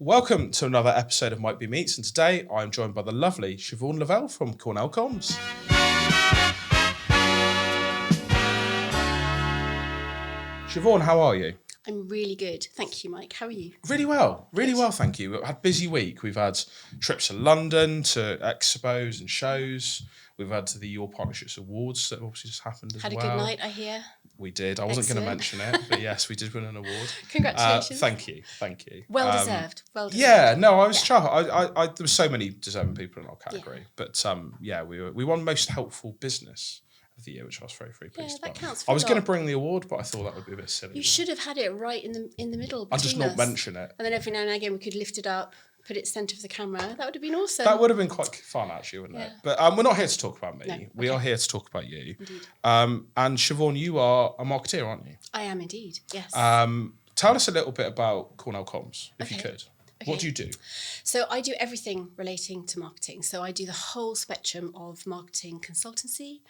Welcome to another episode of Might Be Meets, and today I'm joined by the lovely Siobhan Lavelle from Cornelle Comms. Siobhan, how are you? I'm really good. Thank you, Mike. How are you? Really well, thank you. We've had a busy week. We've had trips to London, to expos and shows. We've had the Your Partnerships Awards that obviously just happened as well. Had a good night, I hear. We did. I wasn't going to mention it, but yes, we did win an award. Congratulations. Thank you. Well deserved. Yeah, no, I was chuffed. There were so many deserving people in our category, but we won Most Helpful Business of the Year, which I was very, very pleased that about. counts for I was a going lot. to bring the award, but I thought that would be a bit silly. You should have had it right in the middle. I'll just not mention it. And then every now and again we could lift it up, put it centre of the camera. That would have been awesome. That would have been quite fun, actually, wouldn't it? But we're not here to talk about me. No, We are here to talk about you. Indeed. And Siobhan, you are a marketeer, aren't you? I am indeed, yes. Tell us a little bit about Cornelle Comms, if you could. What do you do? So I do everything relating to marketing. So I do the whole spectrum of marketing consultancy,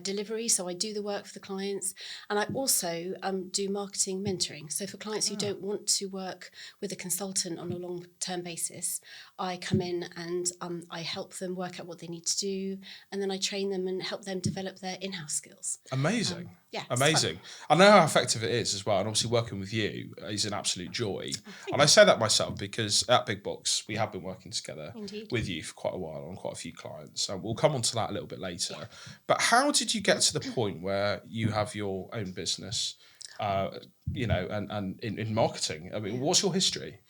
delivery. So I do the work for the clients. And I also do marketing mentoring. So for clients who don't want to work with a consultant on a long-term basis, I come in and I help them work out what they need to do. And then I train them and help them develop their in-house skills. Amazing. Amazing. I know how effective it is as well. And obviously working with you is an absolute joy. And I say that myself because at Big Box, we have been working together with you for quite a while on quite a few clients. So we'll come on to that a little bit later. Yeah. But how did you get to the point where you have your own business, and in marketing? I mean, what's your history?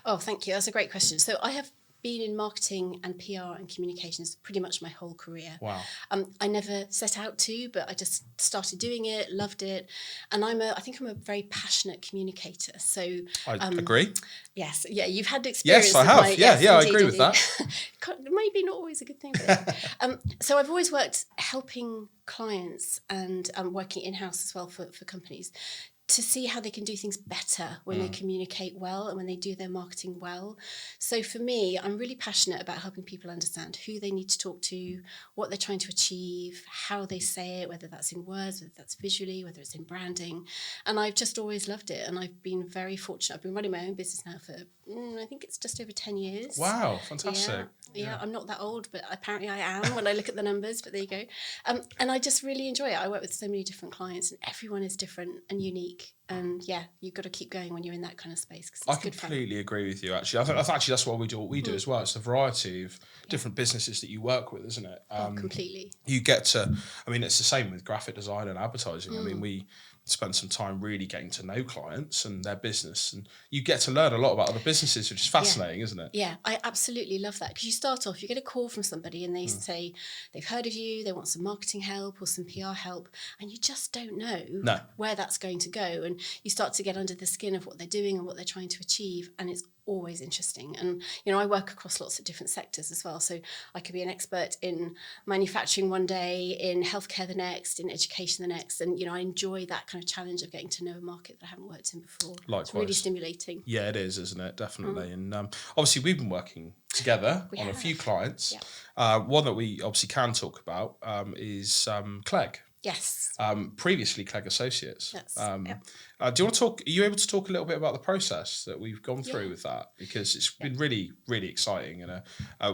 Oh, thank you. That's a great question. So I have been in marketing and PR and communications pretty much my whole career. Wow. I never set out to, but I just started doing it, loved it. And I think I'm a very passionate communicator. So I agree. Yes. Yeah. You've had experience. Yes, I have. I agree with that. Maybe not always a good thing. But, so I've always worked helping clients and working in-house as well for companies to see how they can do things better when they communicate well and when they do their marketing well. So for me, I'm really passionate about helping people understand who they need to talk to, what they're trying to achieve, how they say it, whether that's in words, whether that's visually, whether it's in branding. And I've just always loved it. And I've been very fortunate. I've been running my own business now for, I think it's just over 10 years. Wow, fantastic. Yeah, I'm not that old, but apparently I am when I look at the numbers, but there you go. And I just really enjoy it. I work with so many different clients and everyone is different and unique. And you've got to keep going when you're in that kind of space. Cause it's I completely agree with you, actually. I think that's why we do what we do as well. It's the variety of different businesses that you work with, isn't it? Completely. You get to, it's the same with graphic design and advertising. We spend some time really getting to know clients and their business, and you get to learn a lot about other businesses, which is fascinating, isn't it? Yeah, I absolutely love that, because you start off, you get a call from somebody and they say they've heard of you, they want some marketing help or some PR help, and you just don't know where that's going to go, and you start to get under the skin of what they're doing and what they're trying to achieve, and it's always interesting. And I work across lots of different sectors as well, so I could be an expert in manufacturing one day, in healthcare the next, in education the next, and I enjoy that kind of challenge of getting to know a market that I haven't worked in before. Likewise. It's really stimulating. Yeah, it is, isn't it? Definitely. And obviously we've been working together on a few clients. One that we obviously can talk about is Clegg. Yes. Previously Clegg Associates. Yes. Do you want to talk? Are you able to talk a little bit about the process that we've gone through with that? Because it's been really, really exciting, and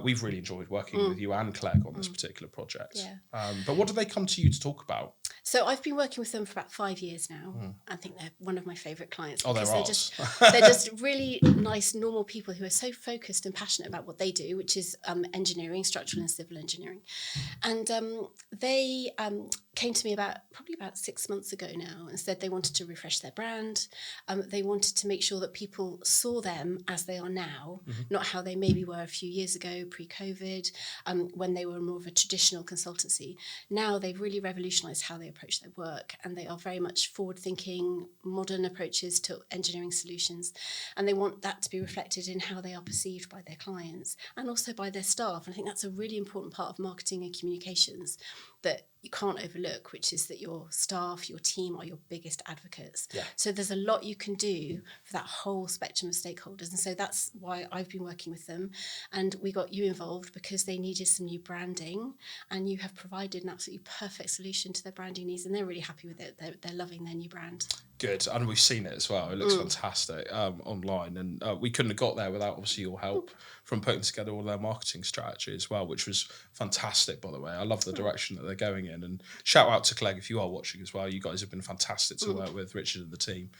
we've really enjoyed working with you and Clegg on this particular project. Yeah. But what did they come to you to talk about? So I've been working with them for about 5 years now. I think they're one of my favourite clients. Oh, they're they're just really nice, normal people who are so focused and passionate about what they do, which is engineering, structural and civil engineering. And they came to me probably about 6 months ago now and said they wanted to refresh their brand. They wanted to make sure that people saw them as they are now, not how they maybe were a few years ago, pre-COVID, when they were more of a traditional consultancy. Now they've really revolutionised how they approach their work, and they are very much forward-thinking, modern approaches to engineering solutions, and they want that to be reflected in how they are perceived by their clients and also by their staff. And I think that's a really important part of marketing and communications that you can't overlook, which is that your staff, your team are your biggest advocates. Yeah. So there's a lot you can do for that whole spectrum of stakeholders. And so that's why I've been working with them. And we got you involved because they needed some new branding, and you have provided an absolutely perfect solution to their branding needs, and they're really happy with it. They're loving their new brand. Good, and we've seen it as well. It looks fantastic online, and we couldn't have got there without obviously your help from putting together all their marketing strategy as well, which was fantastic, by the way. I love the direction that they're going in, and shout out to Clegg if you are watching as well. You guys have been fantastic to work with, Richard and the team.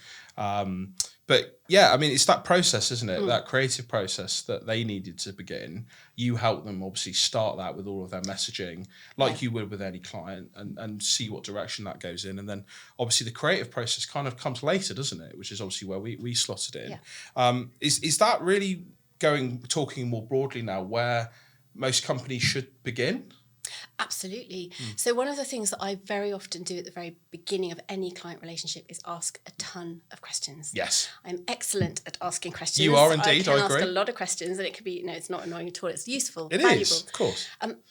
But yeah, I mean, it's that process, isn't it? That creative process that they needed to begin. You help them obviously start that with all of their messaging, like you would with any client, and see what direction that goes in. And then obviously the creative process kind of comes later, doesn't it? Which is obviously where we slotted in. Yeah. Is that really talking more broadly now where most companies should begin? Absolutely. So one of the things that I very often do at the very beginning of any client relationship is ask a ton of questions. Yes. I'm excellent at asking questions. You are indeed, I I can agree. ask a lot of questions, and it could be, it's not annoying at all. It's useful, It valuable. is, of course.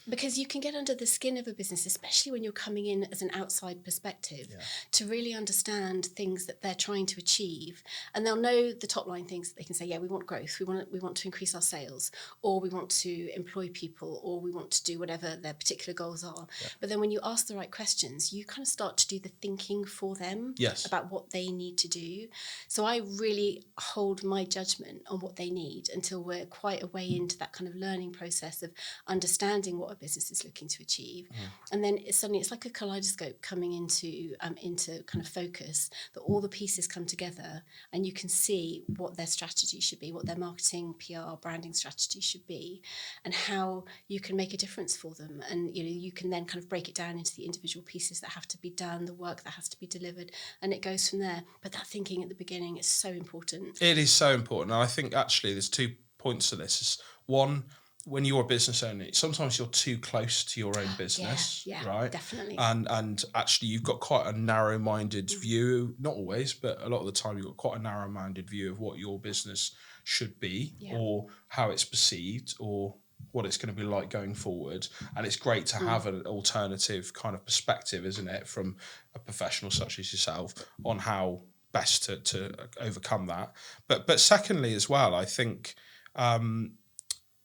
Because you can get under the skin of a business, especially when you're coming in as an outside perspective, to really understand things that they're trying to achieve. And they'll know the top line things that they can say, we want growth, we want to increase our sales, or we want to employ people, or we want to do whatever their particular goals are. Yeah. But then when you ask the right questions, you kind of start to do the thinking for them about what they need to do. So I really hold my judgment on what they need until we're quite a way into that kind of learning process of understanding what a business is looking to achieve. And then suddenly it's like a kaleidoscope coming into kind of focus, that all the pieces come together and you can see what their strategy should be, what their marketing, PR, branding strategy should be, and how you can make a difference for them. And you can then kind of break it down into the individual pieces that have to be done, the work that has to be delivered, and it goes from there. But that thinking at the beginning is so important. It is so important. And I think actually there's 2 points to this. One, when you're a business owner, sometimes you're too close to your own business, right? Definitely. And actually you've got quite a narrow-minded view, not always, but a lot of the time you've got quite a narrow-minded view of what your business should be or how it's perceived or what it's going to be like going forward. And it's great to have an alternative kind of perspective, isn't it, from a professional such as yourself on how best to overcome that. But secondly as well, I think,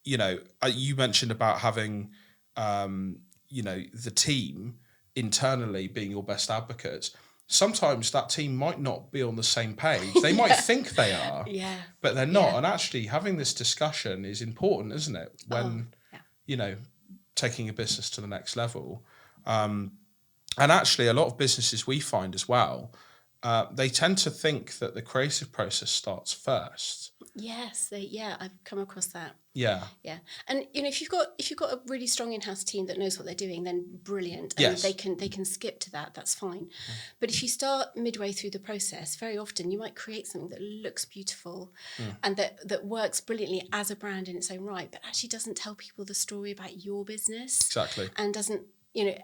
you mentioned about having, the team internally being your best advocates. Sometimes that team might not be on the same page. They might think they are, but they're not. And actually having this discussion is important, isn't it? When, taking a business to the next level. And actually a lot of businesses we find as well, they tend to think that the creative process starts first. Yes, I've come across that. Yeah. And if you've got a really strong in-house team that knows what they're doing, then brilliant. And they can skip to that. That's fine. But if you start midway through the process, very often you might create something that looks beautiful and that works brilliantly as a brand in its own right, but actually doesn't tell people the story about your business. Exactly. And doesn't.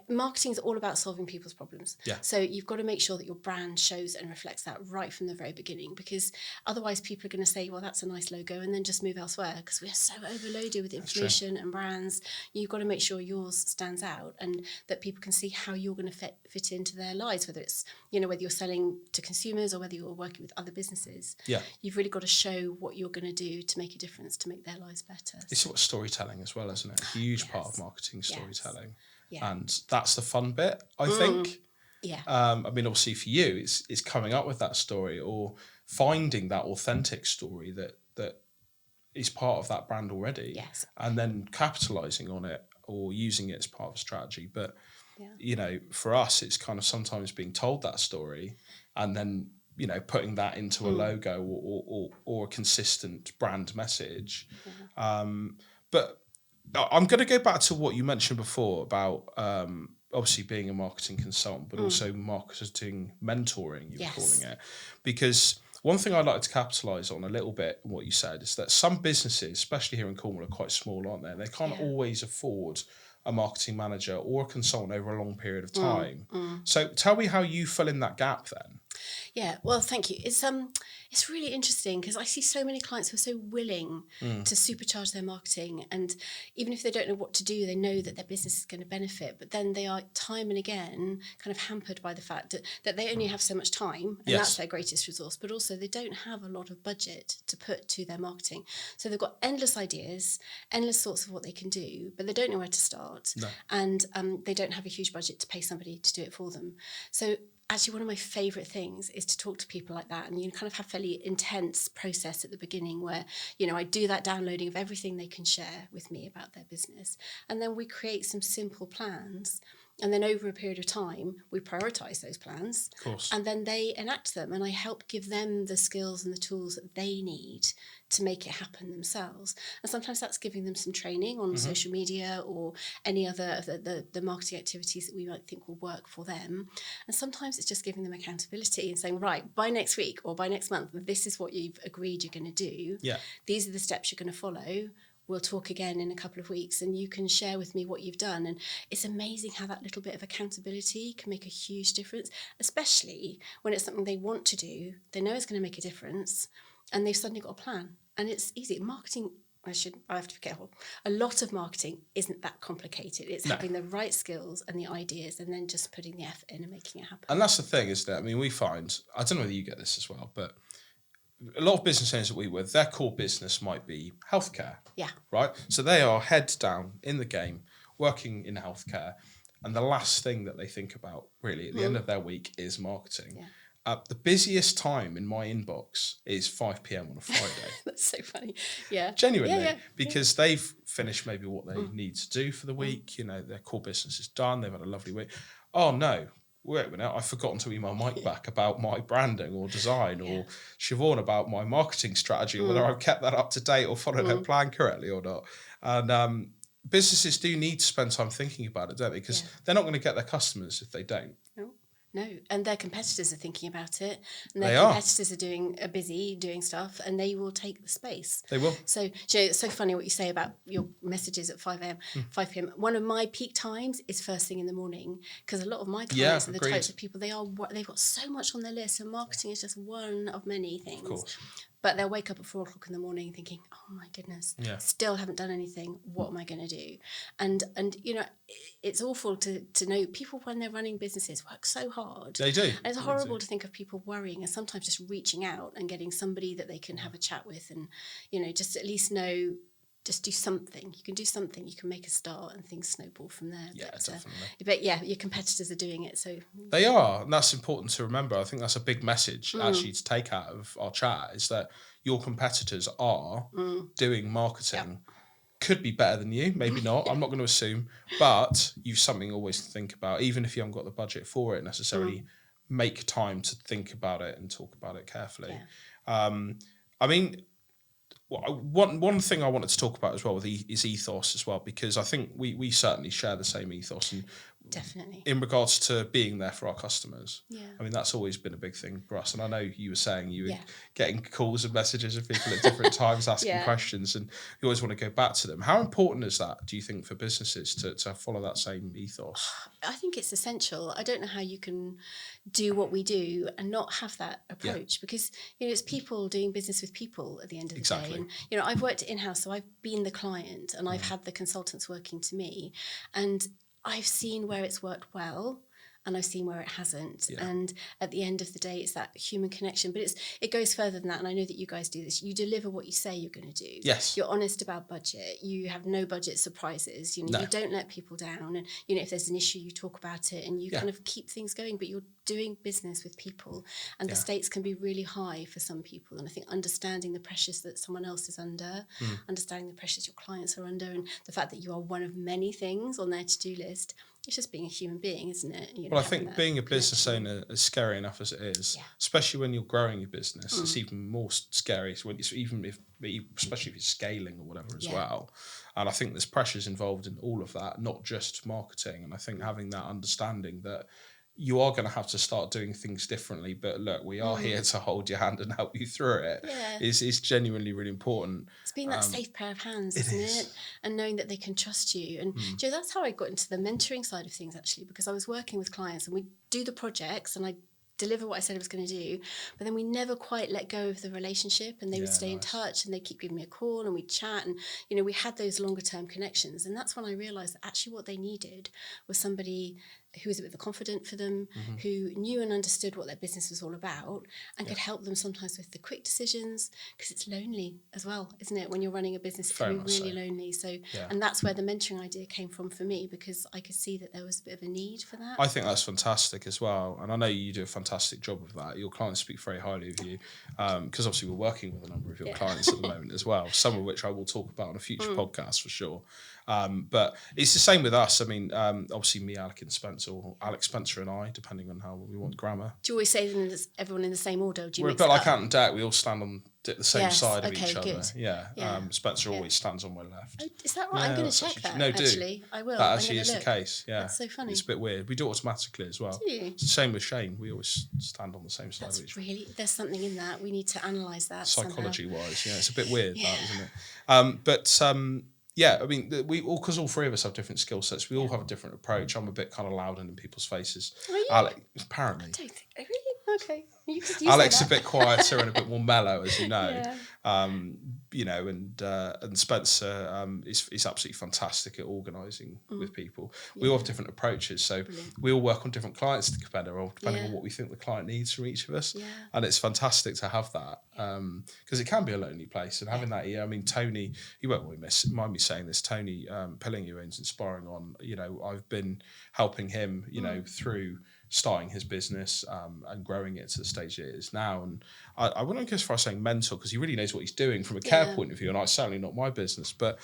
Marketing is all about solving people's problems. Yeah. So you've got to make sure that your brand shows and reflects that right from the very beginning, because otherwise people are going to say, well, that's a nice logo, and then just move elsewhere because we're so overloaded with information and brands. You've got to make sure yours stands out and that people can see how you're going to fit into their lives, whether it's, whether you're selling to consumers or whether you're working with other businesses. Yeah. You've really got to show what you're going to do to make a difference, to make their lives better. It's what storytelling as well, isn't it? A huge part of marketing, storytelling. Yeah. And that's the fun bit, I think. Yeah. I mean, obviously for you, it's coming up with that story or finding that authentic story that is part of that brand already. Yes. And then capitalising on it or using it as part of a strategy. But, for us, it's kind of sometimes being told that story and then, putting that into a logo or a consistent brand message. Yeah. But I'm going to go back to what you mentioned before about obviously being a marketing consultant, but also marketing mentoring, you were calling it. Because one thing I'd like to capitalise on a little bit, what you said, is that some businesses, especially here in Cornwall, are quite small, aren't they? They can't always afford a marketing manager or a consultant over a long period of time. So tell me how you fill in that gap then. Yeah, well, thank you. It's really interesting because I see so many clients who are so willing to supercharge their marketing, and even if they don't know what to do, they know that their business is going to benefit, but then they are time and again kind of hampered by the fact that they only have so much time, and that's their greatest resource, but also they don't have a lot of budget to put to their marketing. So they've got endless ideas, endless thoughts of what they can do, but they don't know where to start, and they don't have a huge budget to pay somebody to do it for them. So actually one of my favourite things is to talk to people like that, and you kind of have fairly intense process at the beginning where, you know, I do that downloading of everything they can share with me about their business, and then we create some simple plans. And then over a period of time, we prioritise those plans, Of course. and then they enact them. And I help give them the skills and the tools that they need to make it happen themselves. And sometimes that's giving them some training on social media or any other of the marketing activities that we might think will work for them. And sometimes it's just giving them accountability and saying, right, by next week or by next month, this is what you've agreed you're going to do. Yeah. These are the steps you're going to follow. We'll talk again in a couple of weeks and you can share with me what you've done. And it's amazing how that little bit of accountability can make a huge difference, especially when it's something they want to do, they know it's going to make a difference, and they've suddenly got a plan. And it's easy. Marketing, I have to be careful. A lot of marketing isn't that complicated. It's having the right skills and the ideas and then just putting the effort in and making it happen. And that's the thing, isn't it? I mean, we find, I don't know whether you get this as well, but a lot of business owners that we work with, their core business might be healthcare. Yeah. Right? So they are heads down in the game, working in healthcare. And the last thing that they think about, really, at the end of their week is marketing. Yeah. The busiest time in my inbox is 5 p.m. on a Friday. That's so funny. Yeah. Genuinely. Because they've finished maybe what they need to do for the week. You know, their core business is done. They've had a lovely week. Oh, no. Wait a minute, I've forgotten to email Mike back about my branding or design or Siobhan about my marketing strategy, whether I've kept that up to date or followed their plan correctly or not. And businesses do need to spend time thinking about it, don't they? Because they're not going to get their customers if they don't. No, and their competitors are thinking about it, and They their are. competitors are busy doing stuff, and they will take the space. They will. So, you know, it's so funny what you say about your messages at 5 p.m. One of my peak times is first thing in the morning, because a lot of my clients are the types of people, they've got so much on their list, and marketing is just one of many things. Of course. But they'll wake up at 4 o'clock in the morning thinking, oh my goodness, still haven't done anything. What am I going to do? And you know, it's awful to know people when they're running businesses work so hard. They do. And it's horrible to think of people worrying and sometimes just reaching out and getting somebody that they can have a chat with and, you know, just at least know, just do something. You can do something. You can make a start, and things snowball from there. Yeah, definitely. But yeah, your competitors are doing it. So they are, and that's important to remember. I think that's a big message actually to take out of our chat, is that your competitors are doing marketing. Could be better than you, maybe not. I'm not going to assume, but you've something always to think about. Even if you haven't got the budget for it necessarily, make time to think about it and talk about it carefully. I mean, one thing I wanted to talk about as well is ethos as well, because I think we certainly share the same ethos, and definitely in regards to being there for our customers. Yeah. I mean, that's always been a big thing for us. And I know you were saying you were getting calls and messages of people at different times asking questions, and you always want to go back to them. How important is that, do you think, for businesses to follow that same ethos? I think it's essential. I don't know how you can do what we do and not have that approach, because, you know, it's people doing business with people at the end of the day. And, you know, I've worked in-house, so I've been the client and I've had the consultants working to me, and I've seen where it's worked well and I've seen where it hasn't. Yeah. And at the end of the day, it's that human connection. But it goes further than that. And I know that you guys do this. You deliver what you say you're going to do. Yes. You're honest about budget. You have no budget surprises. You know, you don't let people down. And, you know, if there's an issue, you talk about it and you kind of keep things going. But you're doing business with people. And the stakes can be really high for some people. And I think understanding the pressures that someone else is under, understanding the pressures your clients are under, and the fact that you are one of many things on their to-do list, it's just being a human being, isn't it? You know, well, I think being a business owner is scary enough as it is, especially when you're growing your business. It's even more scary. So when especially if you're scaling or whatever as well. And I think there's pressures involved in all of that, not just marketing. And I think having that understanding that you are going to have to start doing things differently, but look, we are here to hold your hand and help you through it. Is genuinely really important. It's being that safe pair of hands, isn't it? And knowing that they can trust you. And Joe, that's how I got into the mentoring side of things, actually, because I was working with clients and we do the projects and I deliver what I said I was going to do, but then we never quite let go of the relationship, and they would stay in touch and they keep giving me a call and we'd chat, and, you know, we had those longer term connections. And that's when I realized that actually what they needed was somebody who was a bit of a confidant for them, who knew and understood what their business was all about, and could help them sometimes with the quick decisions, because it's lonely as well, isn't it? When you're running a business, it can be really lonely. So, and that's where the mentoring idea came from for me, because I could see that there was a bit of a need for that. I think that's fantastic as well, and I know you do a fantastic job of that. Your clients speak very highly of you, because obviously we're working with a number of your clients at the moment as well, some of which I will talk about on a future podcast for sure. But it's the same with us. I mean, obviously me, Alec and Spencer, or Alex, Spencer and I, depending on how we want grammar. Do you always say them everyone in the same order? Do you We're a bit like Ant and Dec. We all stand on the same side of each other. Good. Yeah. Spencer always stands on my left. Oh, is that right? I'm going to check that. No, actually, I will. That actually is the case. Yeah, that's so funny. It's a bit weird. We do it automatically as well. Do you? It's the same with Shane. We always stand on the same side of each other. There's something in that. We need to analyse that. Psychology-wise, it's a bit weird, that, isn't it? Yeah, I mean, because all three of us have different skill sets. We all have a different approach. I'm a bit kind of loud and in people's faces. Alex, apparently. I don't think. Really? Okay. You Alex a bit quieter and a bit more mellow, as you know. And Spencer is absolutely fantastic at organising with people. We all have different approaches, so we all work on different clients depending on what we think the client needs from each of us. And it's fantastic to have that, because it can be a lonely place. And having that here, I mean, Tony, you won't mind me saying this, Tony Pilling, who owns Inspiring On, I've been helping him, through starting his business and growing it to the stage it is now. And I wouldn't go as far as saying mentor, because he really knows what he's doing from a care point of view, and it's certainly not my business. But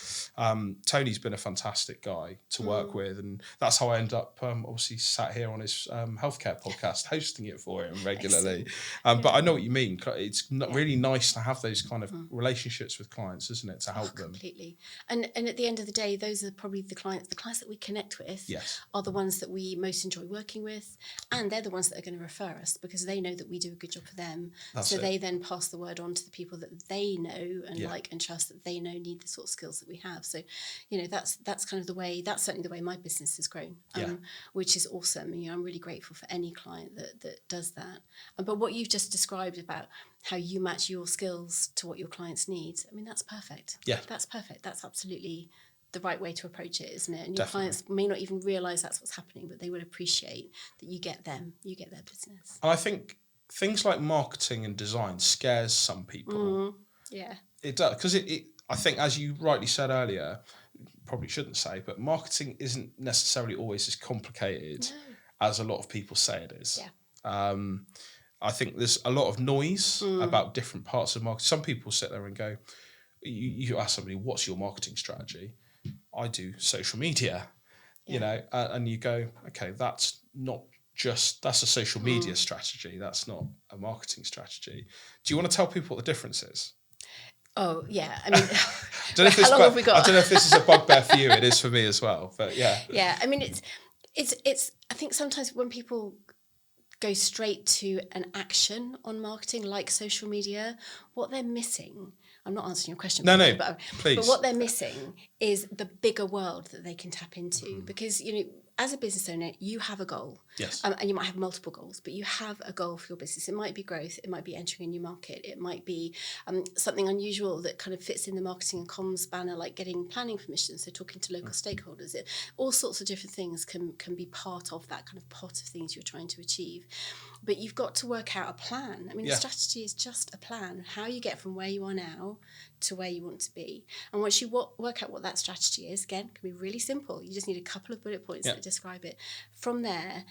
Tony's been a fantastic guy to work with, and that's how I end up obviously sat here on his healthcare podcast, hosting it for him regularly. But I know what you mean. It's really nice to have those kind of relationships with clients, isn't it, to help them. Completely. And at the end of the day, those are probably the clients that we connect with are the ones that we most enjoy working with. And they're the ones that are going to refer us, because they know that we do a good job for them. They then pass the word on to the people that they know and like and trust, that they know need the sort of skills that we have. So, that's kind of the way, that's certainly the way my business has grown, which is awesome. I'm really grateful for any client that does that. But what you've just described about how you match your skills to what your clients need, I mean, that's perfect. Yeah. That's perfect. That's absolutely the right way to approach it, isn't it? And your clients may not even realise that's what's happening, but they will appreciate that you get them, you get their business. And I think things like marketing and design scares some people. Yeah. It does, because I think, as you rightly said earlier, probably shouldn't say, but marketing isn't necessarily always as complicated as a lot of people say it is. Yeah. I think there's a lot of noise about different parts of marketing. Some people sit there and go, you ask somebody, what's your marketing strategy? I do social media, and you go, okay, that's a social media strategy. That's not a marketing strategy. Do you want to tell people what the difference is? Oh, yeah. I mean, how long have we got? I don't know if this is a bugbear for you. It is for me as well, but yeah. Yeah, I mean, it's. I think sometimes when people go straight to an action on marketing, like social media, what they're missing. I'm not answering your question. No, please. But what they're missing is the bigger world that they can tap into, because as a business owner, you have a goal. Yes. And you might have multiple goals, but you have a goal for your business. It might be growth. It might be entering a new market. It might be something unusual that kind of fits in the marketing and comms banner, like getting planning permission, so talking to local stakeholders. All sorts of different things can be part of that kind of pot of things you're trying to achieve. But you've got to work out a plan. I mean, the strategy is just a plan, how you get from where you are now to where you want to be. And once you work out what that strategy is, again, it can be really simple. You just need a couple of bullet points that describe it. From there,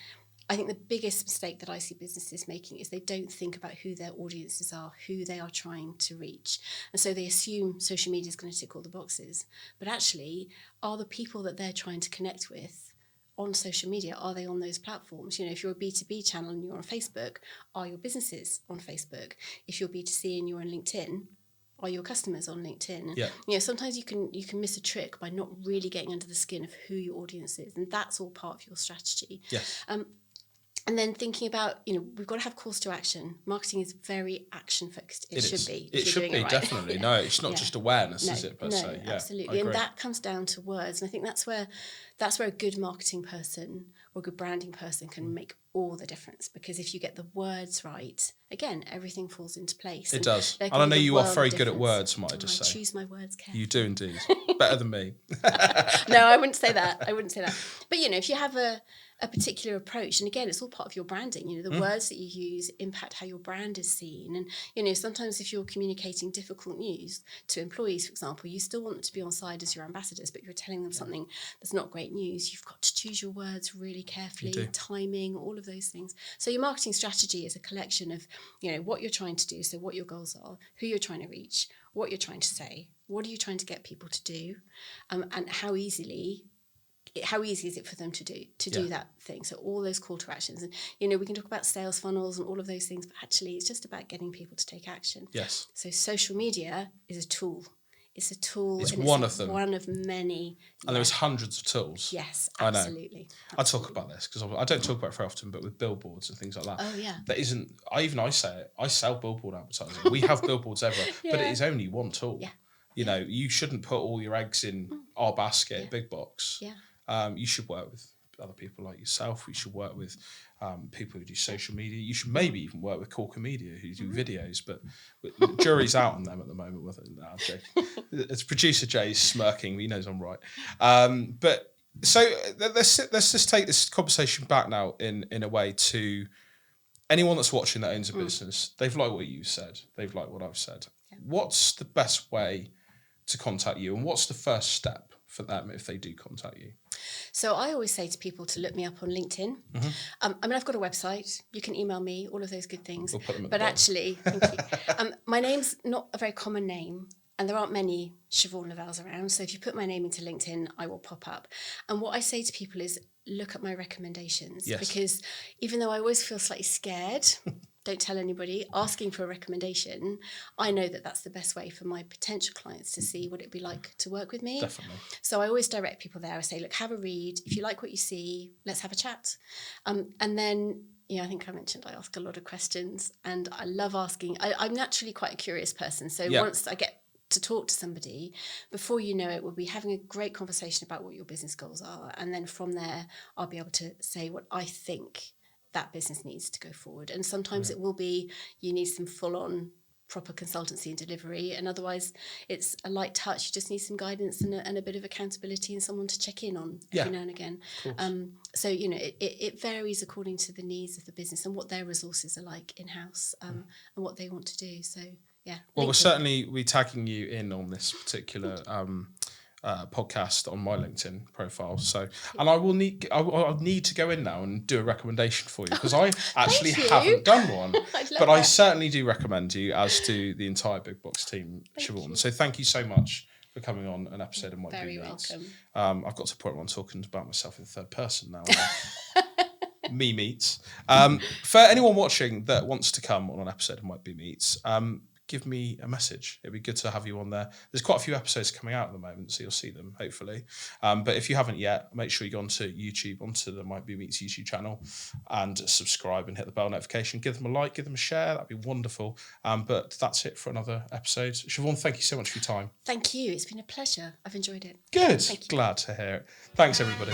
I think the biggest mistake that I see businesses making is they don't think about who their audiences are, who they are trying to reach. And so they assume social media is going to tick all the boxes. But actually, are the people that they're trying to connect with on social media, are they on those platforms? If you're a B2B channel and you're on Facebook, are your businesses on Facebook? If you're B2C and you're on LinkedIn, are your customers on LinkedIn? Yeah. Sometimes you can miss a trick by not really getting under the skin of who your audience is, and that's all part of your strategy. Yes. And then thinking about, we've got to have calls to action. Marketing is very action focused. It should be. It should be, right. Definitely. No, it's not just awareness, is it? Per se. Yeah, absolutely. And that comes down to words. And I think that's where a good marketing person or a good branding person can make all the difference. Because if you get the words right, again, everything falls into place. It does. And I know you are very good at words, might I just say. I choose my words carefully. You do indeed. Better than me. No, I wouldn't say that. But, if you have a a particular approach. And again, it's all part of your branding. You know, the words that you use impact how your brand is seen. And, you know, sometimes if you're communicating difficult news to employees, for example, you still want them to be on side as your ambassadors, but you're telling them something that's not great news. You've got to choose your words really carefully, timing, all of those things. So your marketing strategy is a collection of, you know, what you're trying to do, so what your goals are, who you're trying to reach, what you're trying to say, what are you trying to get people to do, and how easy is it for them to do that thing. So all those call to actions. And, you know, we can talk about sales funnels and all of those things, but actually it's just about getting people to take action. Yes. So social media is a tool. It's a tool. It's one of them. One of many. And there's hundreds of tools. Yes, absolutely. I talk about this because I don't talk about it very often, but with billboards and things like that. Oh, yeah. That isn't, I say it, I sell billboard advertising. We have billboards everywhere, but it is only one tool. Yeah. You know, you shouldn't put all your eggs in our basket, big box. Yeah. You should work with other people like yourself. You should work with people who do social media. You should maybe even work with Corker Media who do videos, but the jury's out on them at the moment. It's producer Jay's smirking. He knows I'm right. But so let's just take this conversation back now in a way to anyone that's watching that owns a business. They've liked what you said. They've liked what I've said. Yeah. What's the best way to contact you, and what's the first step for them if they do contact you? So I always say to people to look me up on LinkedIn. I mean, I've got a website. You can email me, all of those good things. We'll put them at but the actually, thank you. My name's not a very common name, and there aren't many Siobhan Lavelles around. So if you put my name into LinkedIn, I will pop up. And what I say to people is look at my recommendations. Yes. Because even though I always feel slightly scared, don't tell anybody, asking for a recommendation, I know that that's the best way for my potential clients to see what it'd be like to work with me. Definitely. So I always direct people there. I say, look, have a read. If you like what you see, let's have a chat. And then, you know, I think I mentioned I ask a lot of questions, and I love asking. I'm naturally quite a curious person. So once I get to talk to somebody, before you know it, we'll be having a great conversation about what your business goals are. And then from there, I'll be able to say what I think that business needs to go forward. And sometimes it will be you need some full-on proper consultancy and delivery, and otherwise it's a light touch. You just need some guidance and a bit of accountability and someone to check in on every now and again. So, you know, it varies according to the needs of the business and what their resources are like in-house, and what they want to do. So, yeah. Well, we'll certainly be tagging you in on this particular podcast on my LinkedIn profile. So, and I'll need to go in now and do a recommendation for you because I actually haven't done one. I certainly do recommend you, as do the entire Big Box team, Siobhan. So thank you so much for coming on an episode of My Very Big Meets. welcome. I've got to the point where I'm talking about myself in third person now. Me Meets. For anyone watching that wants to come on an episode of My Big Meets, give me a message. It'd be good to have you on there. There's quite a few episodes coming out at the moment, so you'll see them, hopefully. But if you haven't yet, make sure you go onto YouTube, onto the Might Be Meets YouTube channel, and subscribe and hit the bell notification. Give them a like, give them a share. That'd be wonderful. But that's it for another episode. Siobhan, thank you so much for your time. Thank you. It's been a pleasure. I've enjoyed it. Good. Glad to hear it. Thanks, everybody.